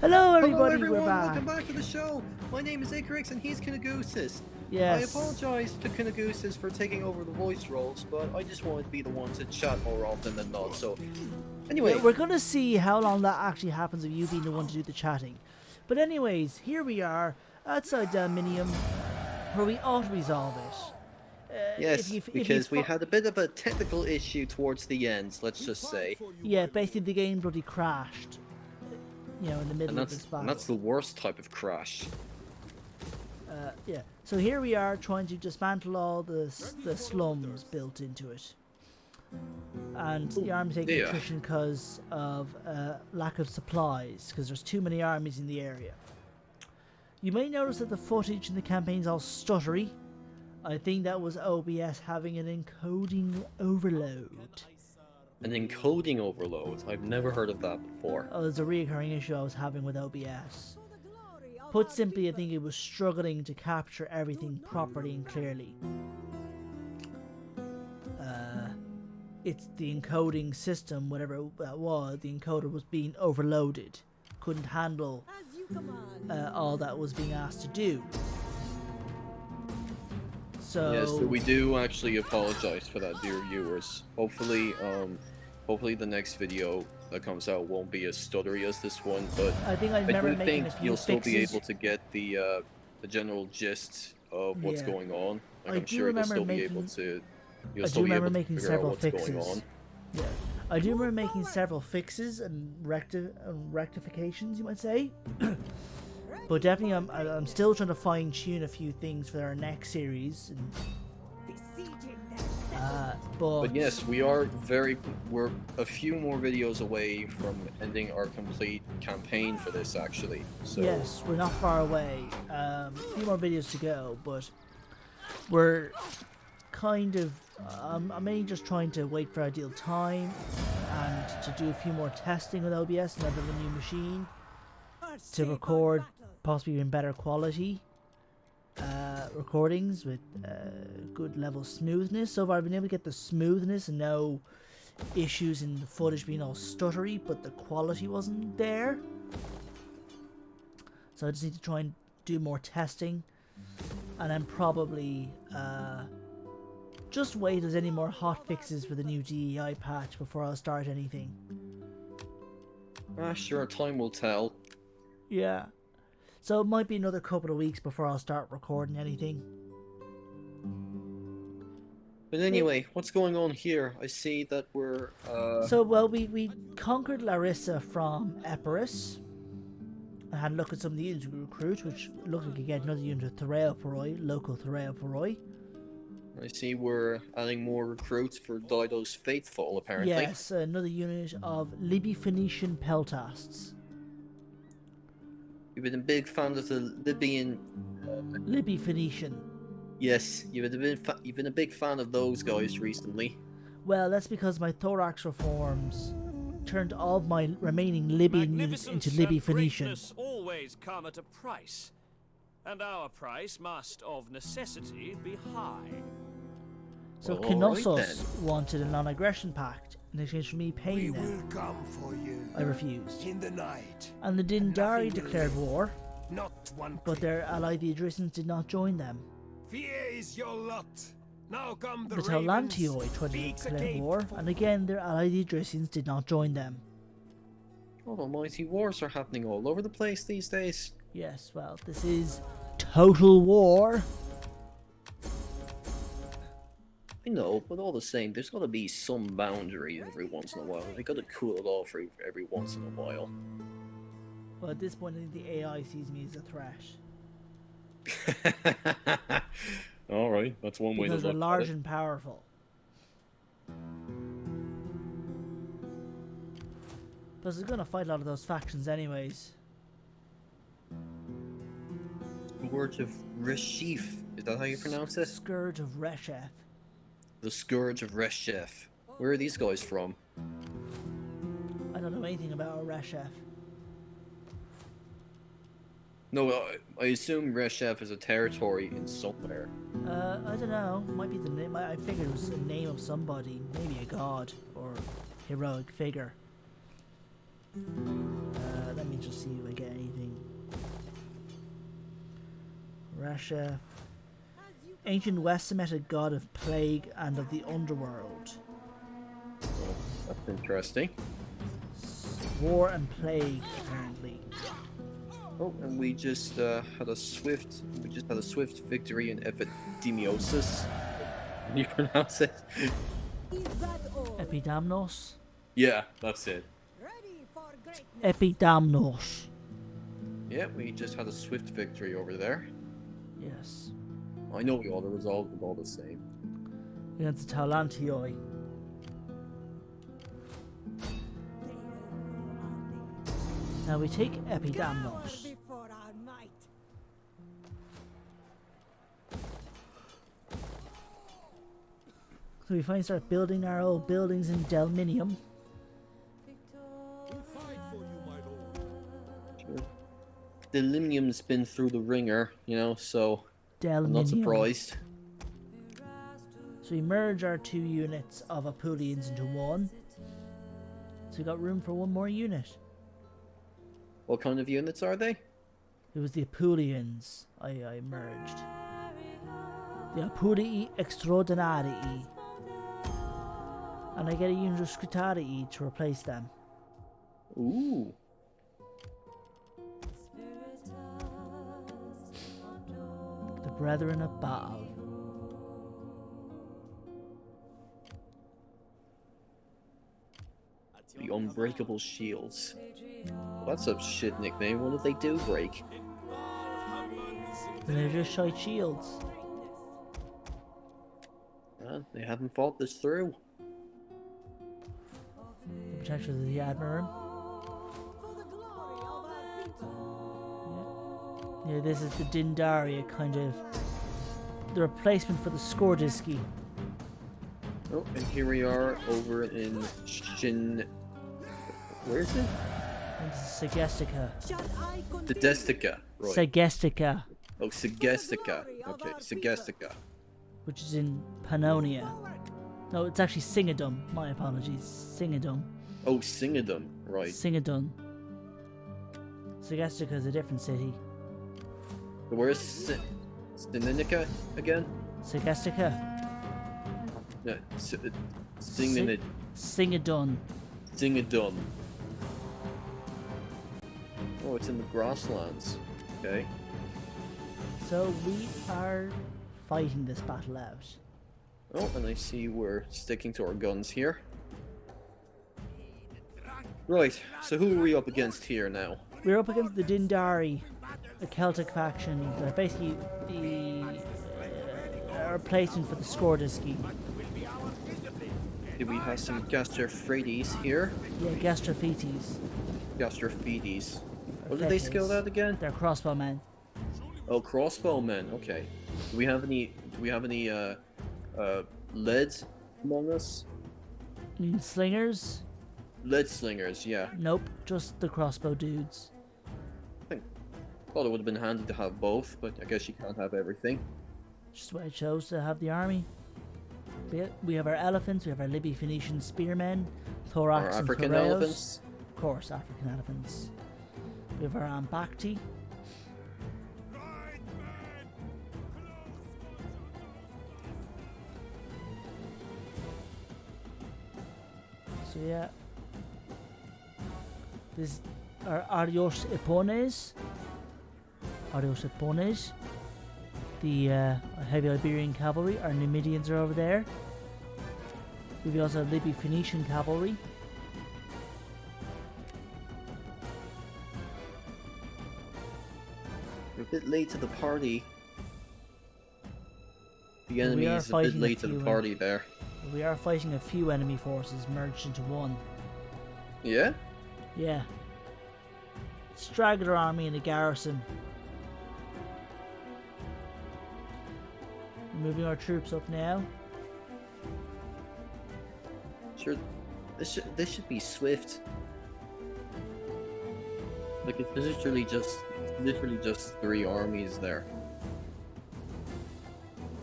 Hello everybody, Hello we're everyone, back. welcome back to the show. My name is Icarix and he's Kinagusis. Yes. I apologise to Kinagusis for taking over the voice roles, but I just wanted to be the one to chat more often than not, so... Anyway... Yeah, we're gonna see how long that actually happens of you being the one to do the chatting. But anyways, here we are, outside Delminium, where we ought to resolve it. Yes, because we had a bit of a technical issue towards the end, let's just say. Yeah, basically the game bloody crashed. You know, in the middle of this battle. And that's the worst type of crash. Yeah, so here we are trying to dismantle all the slums built into it. And the army's taking attrition because of lack of supplies, because there's too many armies in the area. You may notice that the footage in the campaign's all stuttery. I think that was OBS having an encoding overload. An encoding overload? I've never heard of that before. Oh, there's a recurring issue I was having with OBS. Put simply, I think it was struggling to capture everything properly and clearly. It's the encoding system, whatever that was, the encoder was being overloaded. Couldn't handle all that was being asked to do. So... Yes, so we do actually apologize for that, dear viewers. Hopefully the next video that comes out won't be as stuttery as this one, but I do think you'll still be able to get the general gist of what's going on. Like, I'm sure you'll still be able to. You'll still be able to figure out what's going on. Yeah, I do remember making several fixes and rectifications, you might say. But definitely, I'm still trying to fine tune a few things for our next series. But yes, we're a few more videos away from ending our complete campaign for this, actually. So yes, we're not far away. A few more videos to go, but we're kind of I'm mainly just trying to wait for ideal time and to do a few more testing with OBS and with a new machine to record possibly even better quality recordings with good level smoothness. So far I've been able to get the smoothness and no issues in the footage being all stuttery, but the quality wasn't there. So I just need to try and do more testing, and then probably just wait if there's any more hot fixes for the new DEI patch before I'll start anything. Sure, time will tell. Yeah. So it might be another couple of weeks before I'll start recording anything. But anyway, what's going on here? I see that we're... So, well, we conquered Larissa from Epirus. I had a look at some of the units we recruit, which looked like we get another unit of Theraeoporoi, local Theraeoporoi. I see we're adding more recruits for Dido's Faithful, apparently. Yes, another unit of Libby Phoenician Peltasts. You've been a big fan of the Libyan... Libby Phoenician. Yes, you've been a big fan of those guys recently. Well, that's because my thorax reforms turned all of my remaining Libyan units into Libby Phoenician. Always come at a price, and our price must, of necessity, be high. So Knossos wanted a non-aggression pact in exchange for me paying them. We will come for you. I refused. In the night. And the Dindari declared war, Not one. but their ally the Idrissans did not join them. Fear is your lot. Now come the The ravens. Taulantioi tried to Speaks declare again. war, and again their ally the Idrissans did not join them. Oh, almighty wars are happening all over the place these days. Yes, well, this is total war. I know, but all the same, there's got to be some boundary every once in a while. They got to cool it off every once in a while. Well, at this point, I think the AI sees me as a threat. Alright, that's one way to look at it. Because they're large and powerful. Plus, they're gonna fight a lot of those factions anyways. Scourge of Reshef, is that how you pronounce it? Scourge of Reshef. The Scourge of Reshef. Where are these guys from? I don't know anything about Reshef. No, I assume Reshef is a territory in somewhere. I don't know. Might be the name. I figured it was the name of somebody, maybe a god or heroic figure. Let me just see again. Russia. Ancient West Semitic god of plague and of the underworld. Oh, that's interesting. War and plague, apparently. Oh, and we just had a swift victory in epidemiosis. Can you pronounce it? Epidamnos? Yeah, that's it. Epidamnos. Yeah, we just had a swift victory over there. Yes. I know we all the result was all the same. Against the Talantioi. Now we take Epidamnos. So we finally start building our old buildings in Delminium. Sure. Delminium's been through the ringer, you know, so Delminium. I'm not surprised. So we merge our 2 units of Apulians into one. So we got room for one more unit. What kind of units are they? It was the Apulians I merged. The Apulii Extraordinarii. And I get a unit of Scrutarii to replace them. Ooh. The Brethren of Baal. The Unbreakable Shields. Well, that's a shit nickname. What did they do break? And they're just shite shields. They haven't fought this through. The Protectors of the Admiral. Yeah, this is the Dindaria kind of the replacement for the Skordiski. Oh, and here we are over in Shin. Where is it? Segestica. Dedestica. Right. Segestica. Oh, Segestica. Okay, Segestica. Which is in Pannonia. No, it's actually Singadum. My apologies. Singadum. Oh, Singadum. Right. Singadum. Segestica is a different city. Where's Sininica again? Segestica. No, Singadun. Singadun. Oh, it's in the grasslands. Okay. So we are fighting this battle out. Oh, and I see we're sticking to our guns here. Right, so who are we up against here now? We're up against the Dindari, a Celtic faction. They're basically the replacement for the Skordiski. Do we have some Gastrophites here? Yeah, Gastrophites. Gastrophites. What did they skill at again? They're crossbowmen. Oh, crossbowmen. Okay. Do we have any leads among us? You mean slingers? Lead slingers, yeah. Nope, just the crossbow dudes. Thought it would have been handy to have both, but I guess you can't have everything. Just why I chose to have the army. We have our elephants, we have our Libby Phoenician spearmen, thorax our and African thoreos. elephants. Of course, African elephants. We have our Ambakti. So yeah. This are Arios Epones. Arios Epones. The heavy Iberian cavalry. Our Numidians are over there. We also have Libby Phoenician cavalry. We're a bit late to the party. The enemy is a bit late to the party there. We are fighting a few enemy forces merged into one. Yeah? Yeah. Straggler army in a garrison. Moving our troops up now. Sure, this should be swift. Like it's literally just 3 armies there,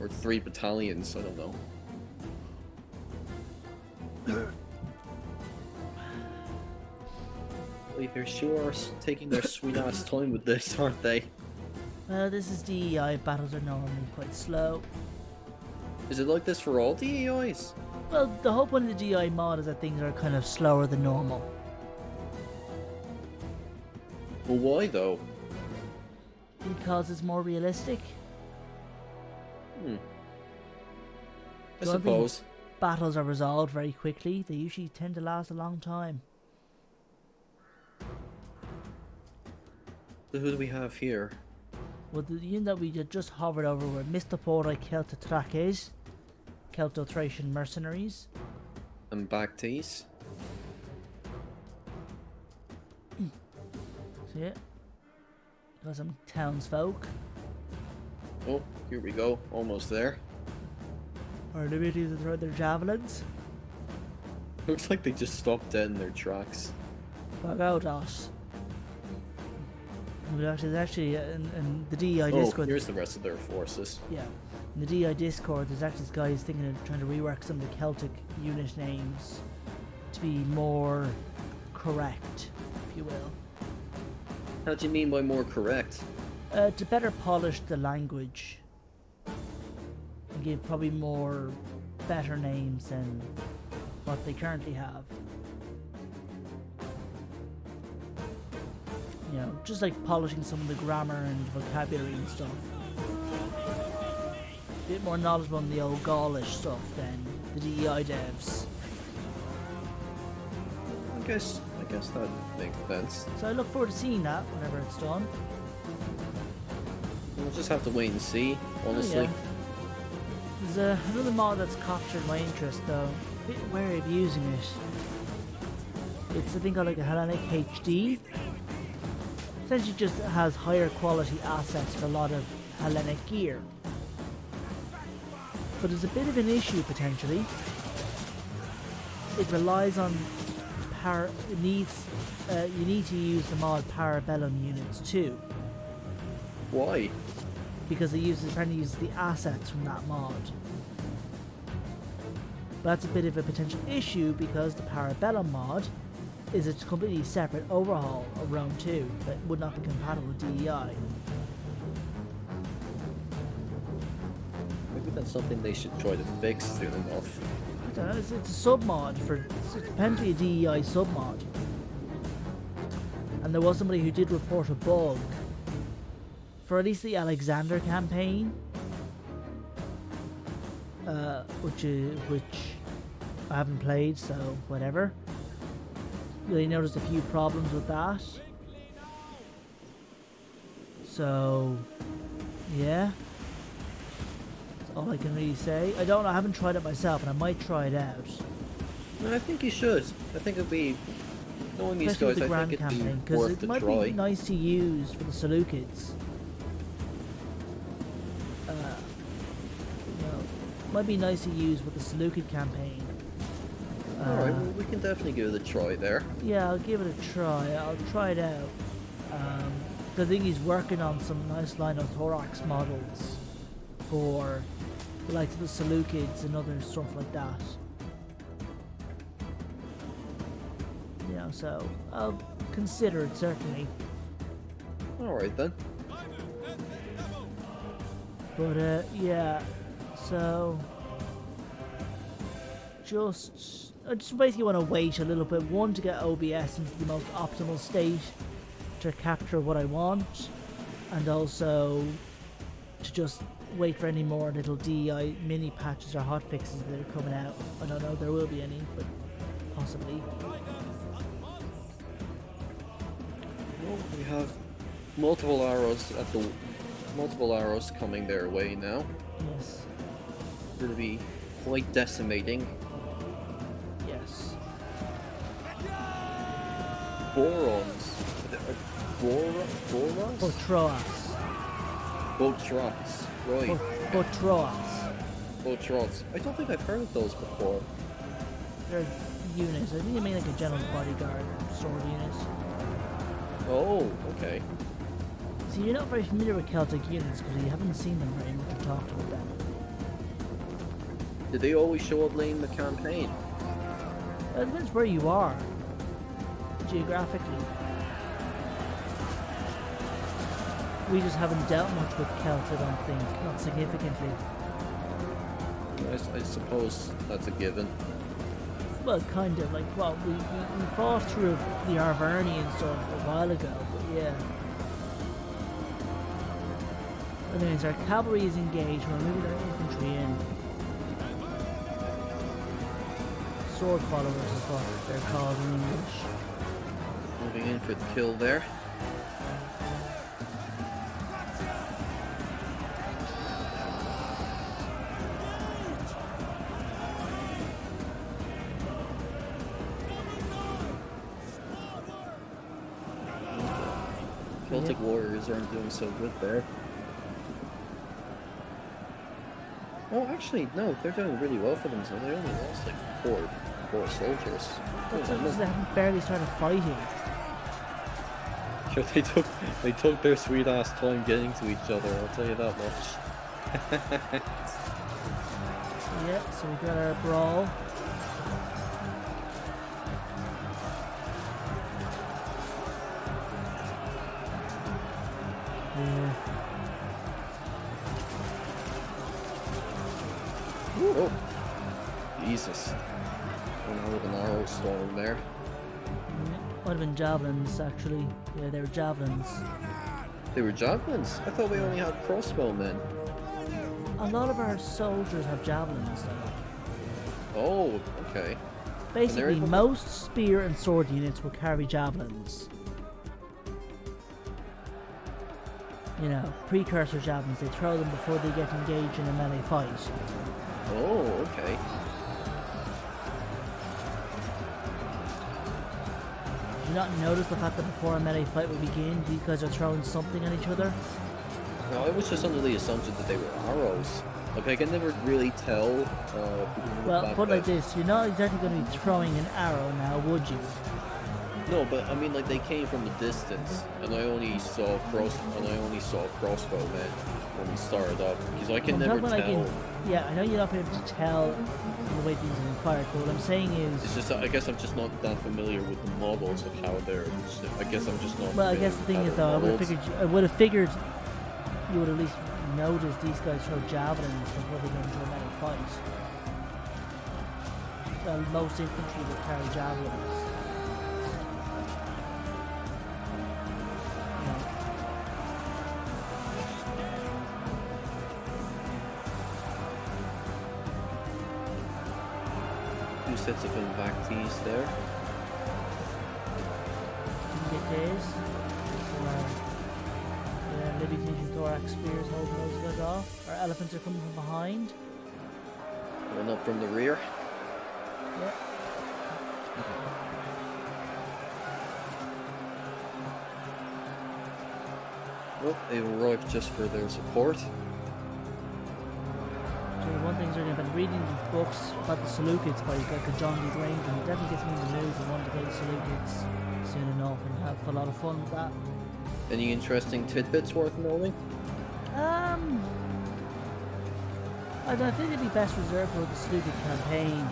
or 3 battalions. I don't know. They're sure taking their sweet ass time with this, aren't they? This is DEI. Battles are normally quite slow. Is it like this for all DEIs? Well, the whole point of the DEI mod is that things are kind of slower than normal. Well, why though? Because it's more realistic. I suppose. Battles are resolved very quickly. They usually tend to last a long time. So who do we have here? Well, the unit that we just hovered over were Mistopori Celtothraces, Celto-Thracian mercenaries. And Bactes. See it? Got some townsfolk. Oh, here we go. Almost there. Are they ready to throw their javelins? Looks like they just stopped dead in their tracks. Fuck out, us. There's actually in the DEI Discord. Here's the rest of their forces. Yeah. In the DEI Discord, there's actually this guy who's thinking of trying to rework some of the Celtic unit names to be more correct, if you will. How do you mean by more correct? To better polish the language and give probably more better names than what they currently have. You know, just like polishing some of the grammar and vocabulary and stuff. A bit more knowledgeable on the old Gaulish stuff than the DEI devs. I guess that makes sense. So I look forward to seeing that whenever it's done. We'll just have to wait and see, honestly. Oh, yeah. There's another mod that's captured my interest though. A bit wary of using it. It's a thing called like a Hellenic HD. Essentially just has higher quality assets for a lot of Hellenic gear. But there's a bit of an issue potentially. It relies on you need to use the mod Parabellum units too. Why? Because apparently uses the assets from that mod. But that's a bit of a potential issue because the Parabellum mod is a completely separate overhaul of Rome 2 that would not be compatible with DEI. Maybe that's something they should try to fix soon enough. I don't know, it's a submod it's apparently a DEI submod. And there was somebody who did report a bug for at least the Alexander campaign, which I haven't played, so whatever. They noticed a few problems with that. So, yeah. That's all I can really say. I don't know, I haven't tried it myself, and I might try it out. No, I think you should. I think it'd be... Knowing these Especially guys, with the I Grand think campaign, it'd be because worth it might try. be nice to use for the Seleucids. Might be nice to use with the Seleucid campaign. Alright, well, we can definitely give it a try there. Yeah, I'll give it a try. I'll try it out. I think he's working on some nice line of thorax models for the likes of the Seleucids and other stuff like that. You know, so I'll consider it certainly. Alright then. But yeah, so I just basically want to wait a little bit. One, to get OBS into the most optimal state to capture what I want, and also to just wait for any more little DEI mini patches or hotfixes that are coming out. I don't know if there will be any, but possibly. Well, we have multiple arrows coming their way now. Yes. It's going to be quite decimating. Yes. Borons. Boros? Botroas. Botrots. Right. Botroas. Botrots. I don't think I've heard of those before. They're units. I think you mean like a general bodyguard or sword unit. Oh, okay. See, you're not very familiar with Celtic units because you haven't seen them very much or talked about them. Did they always show up late in the campaign? It depends where you are, geographically. We just haven't dealt much with Celt, I don't think. Not significantly. I suppose that's a given. Well, kind of. Like, well, we fought through the Arvernian stuff a while ago, but yeah. Anyways, our cavalry is engaged. We're moving our infantry in. Sword followers is what they're called in English. Moving in for the kill there. Celtic warriors aren't doing so good there. Oh, actually, no, they're doing really well for themselves. They only lost like four soldiers. That's because they haven't barely started fighting. Sure, they took their sweet ass time getting to each other. I'll tell you that much. Yeah, so we got our brawl. Yeah. Oh, Jesus. Went with an arrow storm there. Might have been javelins, actually. Yeah, they were javelins. They were javelins? I thought we only had crossbowmen. A lot of our soldiers have javelins, though. Oh, okay. Basically, most spear and sword units will carry javelins. You know, precursor javelins. They throw them before they get engaged in a melee fight. Oh, okay. Did you not notice the fact that before a melee fight would begin, these guys are throwing something at each other? No, I was just under the assumption that they were arrows. Like, I can never really tell. Well, put it like this, you're not exactly going to be throwing an arrow now, would you? No, but I mean, like, they came from the distance, and I only saw crossbowmen when we started up, because I can never tell. Yeah, I know you're not able to tell the way things are fired, but what I'm saying is... It's just, I guess I'm just not that familiar with the models of how they're... I guess I'm just not... Well, I guess the thing is, though, I would have figured you would at least notice these guys throw javelins before they go into a melee fight. Well, most infantry will carry javelins. Two sets of invactees there. Days. Levitation thorax spears holding those guys off. Our elephants are coming from behind. One up from the rear. Yep. Oh, they've arrived just for their support. So one thing I've been reading books about the Seleucids by like John D. Granger, and it definitely gets me in the mood and want to play the Seleucids soon enough and have a lot of fun with that. Any interesting tidbits worth knowing? I think it'd be best reserved for the Seleucid campaign,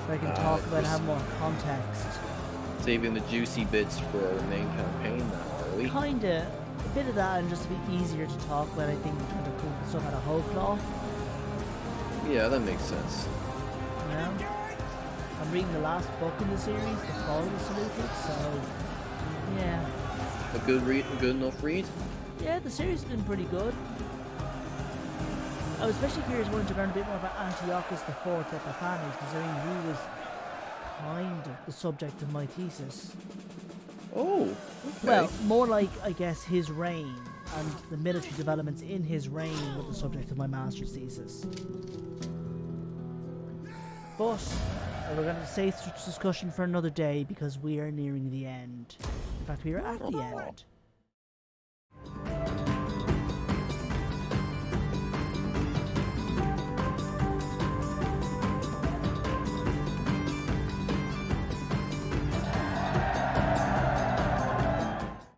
so I can talk about and have more context. Saving the juicy bits for our main campaign now, are we? Kinda. A bit of that and just to be easier to talk about, I think, trying to pull stuff out of whole cloth. Yeah, that makes sense. You know? I'm reading the last book in the series, The Fall of the Seleucids, so yeah. A good enough read? Yeah, the series has been pretty good. I was especially curious wanting to learn a bit more about Antiochus IV Epiphanes, considering he was kind of the subject of my thesis. Oh, okay. Well, more like, I guess, his reign and the military developments in his reign were the subject of my master's thesis. But we're going to save this discussion for another day because we are nearing the end. In fact, we are at the end.